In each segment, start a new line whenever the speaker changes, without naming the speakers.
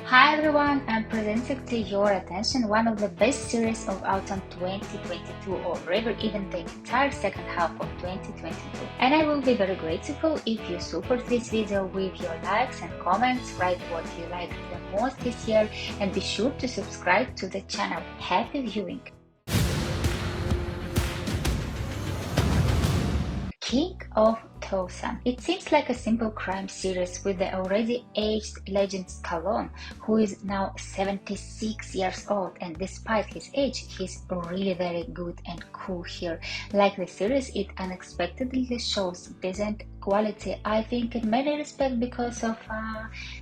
Hi everyone, I'm presenting to your attention one of the best series of autumn 2022 or rather even the entire second half of 2022. And I will be very grateful if you support this video with your likes and comments, write what you liked the most this year and be sure to subscribe to the channel. Happy viewing! King of Tulsa. It seems like a simple crime series with the already aged legend Stallone, who is now 76 years old, and despite his age, he's really very good and cool here. Like the series, it unexpectedly shows decent quality, I think in many respects because of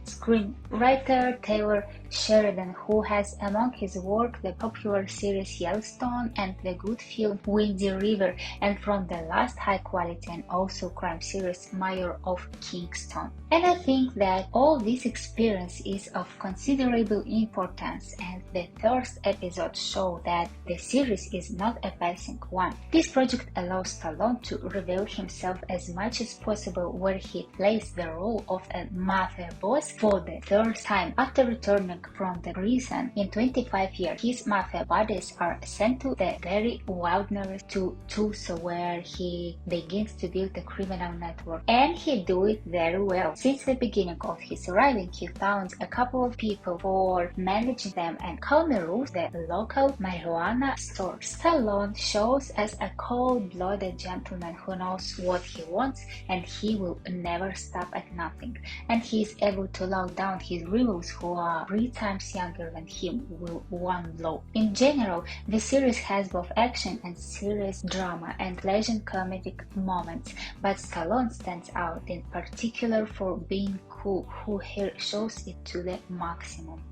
screenwriter Taylor Sheridan, who has among his work the popular series Yellowstone and the good film Windy River, and from the last high quality and also crime series Mayor of Kingston. And I think that all this experience is of considerable importance, and the first episode show that the series is not a passing one. This project allows Stallone to reveal himself as much as possible, where he plays the role of a mafia boss for the first time after returning from the prison in 25 years. His mafia buddies are sent to the very wilderness to Tulsa, where he begins to build a criminal network, and he do it very well. Since the beginning of his arriving, he found a couple of people for managing them and calmly rules the local marijuana store. Stallone shows as a cold-blooded gentleman who knows what he wants, and he will never stop at nothing, and he is able to lock down his rivals who are 3 times younger than him with one blow. In general, the series has both action and serious drama and legend comedic moments, but Stallone stands out in particular for being cool, who here shows it to the maximum.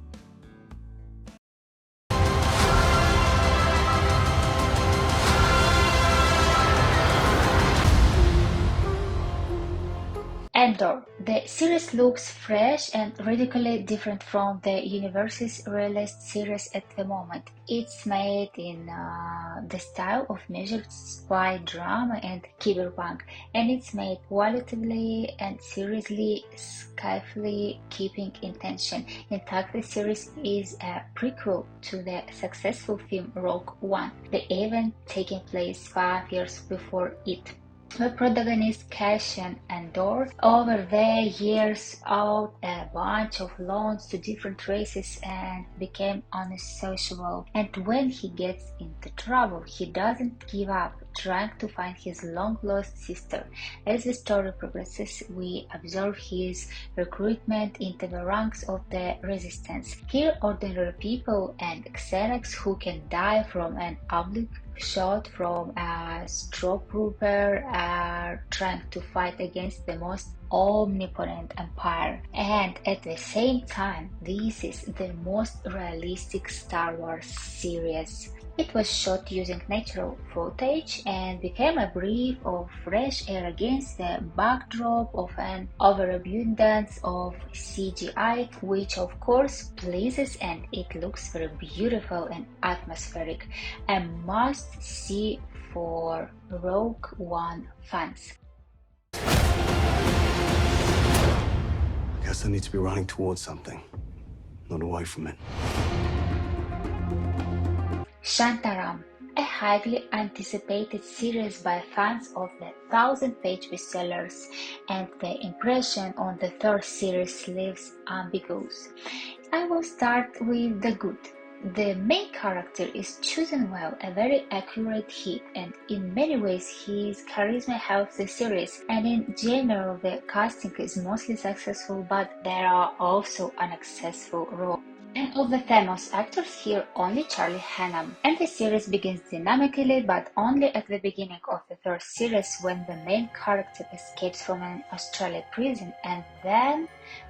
Andor. The series looks fresh and radically different from the universe's released series at the moment. It's made in the style of measured spy drama and cyberpunk, and it's made qualitatively and seriously, skillfully keeping intention. In fact, the series is a prequel to the successful film Rogue One, the event taking place 5 years before it. The protagonist Cassian Andor over the years owed a bunch of loans to different races and became unsociable. And when he gets into trouble, he doesn't give up trying to find his long-lost sister. As the story progresses, we observe his recruitment into the ranks of the resistance. Here, ordinary people and xenacs who can die from an oblique shot from a stormtrooper are trying to fight against the most omnipotent empire, and at the same time this is the most realistic Star Wars series. It was shot using natural footage and became a breath of fresh air against the backdrop of an overabundance of CGI, which of course pleases, and it looks very beautiful and atmospheric. A must-see for Rogue One fans.
I guess I need to be running towards something, not away from it.
Shantaram, a highly anticipated series by fans of the 1000-page bestsellers, and the impression on the third series leaves ambiguous. I will start with the good. The main character is chosen well, a very accurate hit, and in many ways his charisma helps the series, and in general the casting is mostly successful, but there are also unsuccessful roles. And of the famous actors here, only Charlie Hunnam. And the series begins dynamically, but only at the beginning of the third series, when the main character escapes from an Australian prison, and then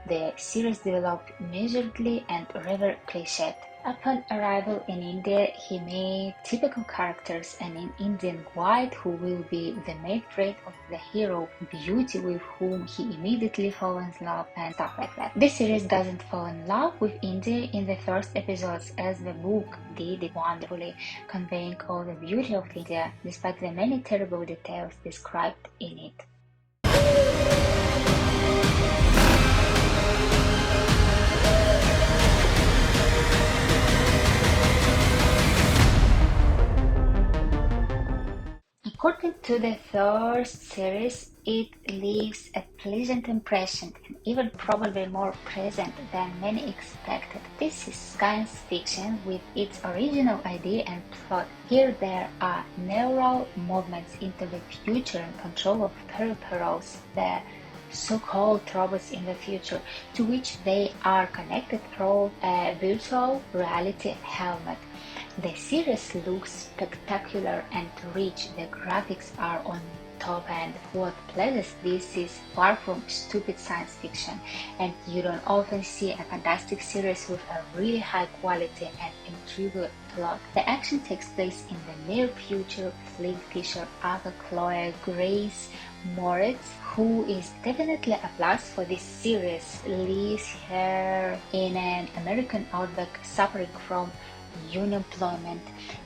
the series developed measuredly and rather cliched. Upon arrival in India, he made typical characters, and an Indian white who will be the main friend of the hero, beauty with whom he immediately falls in love, and stuff like that. This series doesn't fall in love with India in the first episodes, as the book did it wonderfully, conveying all the beauty of India despite the many terrible details described in it. to the third series, it leaves a pleasant impression and even probably more present than many expected. This is science fiction with its original idea and plot. Here there are neural movements into the future and control of peripherals, the so-called robots in the future, to which they are connected through a virtual reality helmet. The series looks spectacular and rich. The graphics are on top, and what pleases this is far from stupid science fiction, and you don't often see a fantastic series with a really high quality and intriguing plot. The action takes place in the near future. Flynn Fisher, Ava Chloe, Grace Moritz, who is definitely a plus for this series, leaves her in an American outback suffering from unemployment.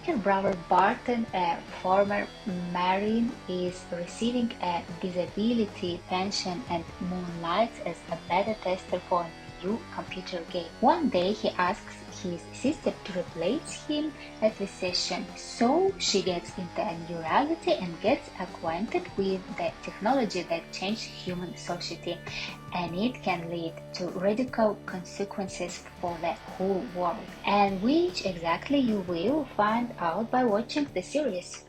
Her brother Barton, a former Marine, is receiving a disability pension and moonlights as a beta tester for a new computer game. One day he asks his sister to replace him at the session, so she gets into a new reality and gets acquainted with the technology that changed human society, and it can lead to radical consequences for the whole world, and which exactly you will find out by watching the series.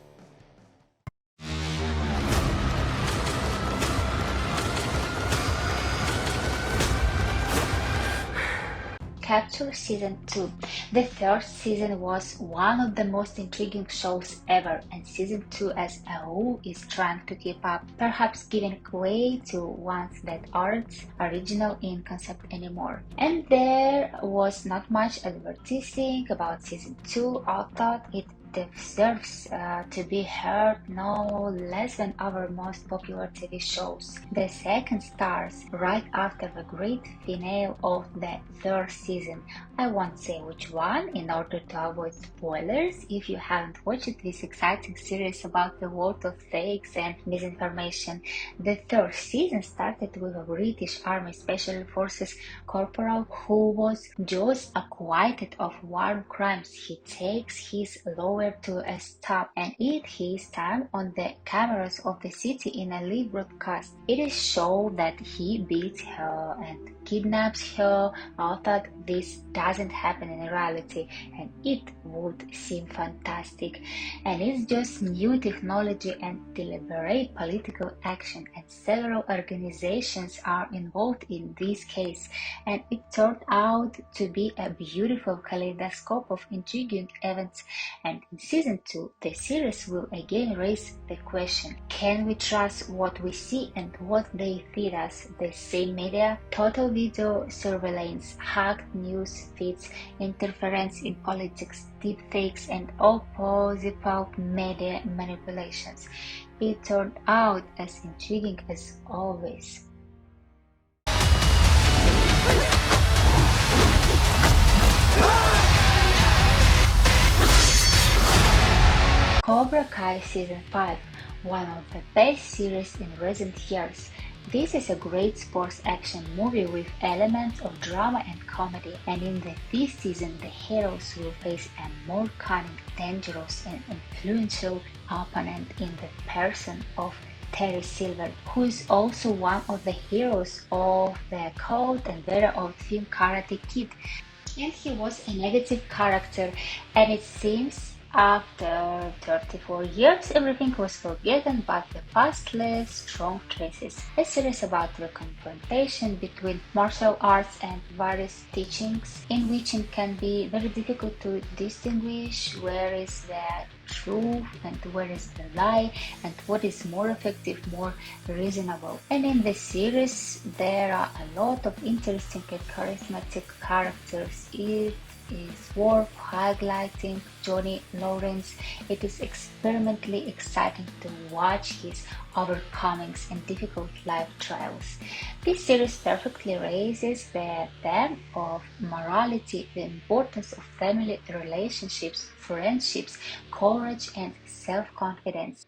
Capture Season 2. The third season was one of the most intriguing shows ever, and Season 2 as a whole is trying to keep up, perhaps giving way to ones that aren't original in concept anymore. And there was not much advertising about Season 2. I thought it deserves to be heard no less than our most popular TV shows. The second stars right after the great finale of the third season. I won't say which one in order to avoid spoilers if you haven't watched this exciting series about the world of fakes and misinformation. The third season started with a British Army Special Forces corporal who was just acquitted of war crimes. He takes his lawyer to a stop and eat his time on the cameras of the city in a live broadcast. It is shown that he beats her and kidnaps her. I thought this doesn't happen in reality, and it would seem fantastic. And it's just new technology and deliberate political action, and several organizations are involved in this case, and it turned out to be a beautiful kaleidoscope of intriguing events. And in season 2, the series will again raise the question: can we trust what we see and what they feed us? The same media, total video surveillance, hacked news feeds, interference in politics, deepfakes, and all possible media manipulations. It turned out as intriguing as always. Cobra Kai Season 5, one of the best series in recent years. This is a great sports action movie with elements of drama and comedy, and in the fifth season the heroes will face a more cunning, dangerous and influential opponent in the person of Terry Silver, who is also one of the heroes of the cult and better of film Karate Kid. And he was a negative character, and it seems after 34 years, everything was forgotten but the past left strong traces. A series about the confrontation between martial arts and various teachings, in which it can be very difficult to distinguish where is the truth and where is the lie and what is more effective, more reasonable. And in the series, there are a lot of interesting and charismatic characters. It is worth highlighting Johnny Lawrence. It is experimentally exciting to watch his overcomings and difficult life trials. This series perfectly raises the theme of morality, the importance of family relationships, friendships, courage, and self-confidence.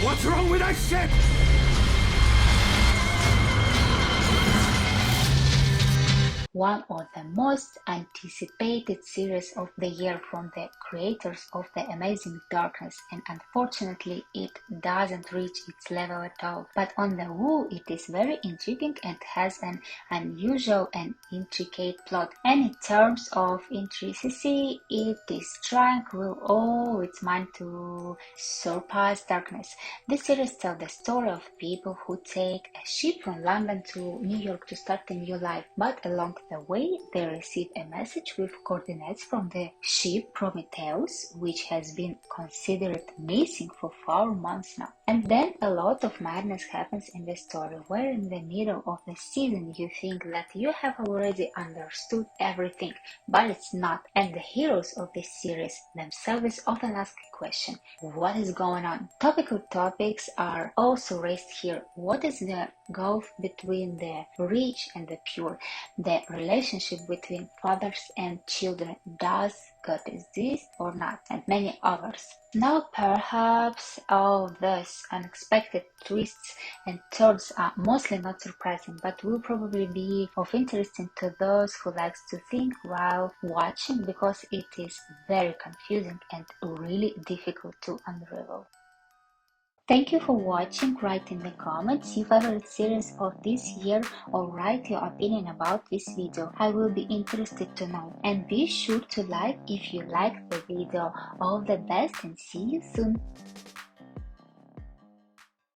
What's wrong with that ship?
one of the most anticipated series of the year from the creators of The Amazing Darkness, and unfortunately it doesn't reach its level at all. But on the whole, it is very intriguing and has an unusual and intricate plot. And in terms of intricacy, it is trying with all its mind to surpass Darkness. This series tells the story of people who take a ship from London to New York to start a new life, but along the way they receive a message with coordinates from the ship Prometheus, which has been considered missing for 4 months now. And then a lot of madness happens in the story, where in the middle of the season you think that you have already understood everything, but it's not. And the heroes of this series themselves often ask a question: what is going on? Topical topics are also raised here. What is the gulf between the rich and the pure? The relationship between fathers and children. Does God exist or not? And many others. Now perhaps all these unexpected twists and turns are mostly not surprising, but will probably be of interest to those who likes to think while watching, because it is very confusing and really difficult to unravel. Thank you for watching. Write in the comments your favorite series of this year or write your opinion about this video. I will be interested to know. And be sure to like if you liked the video. All the best and see you soon.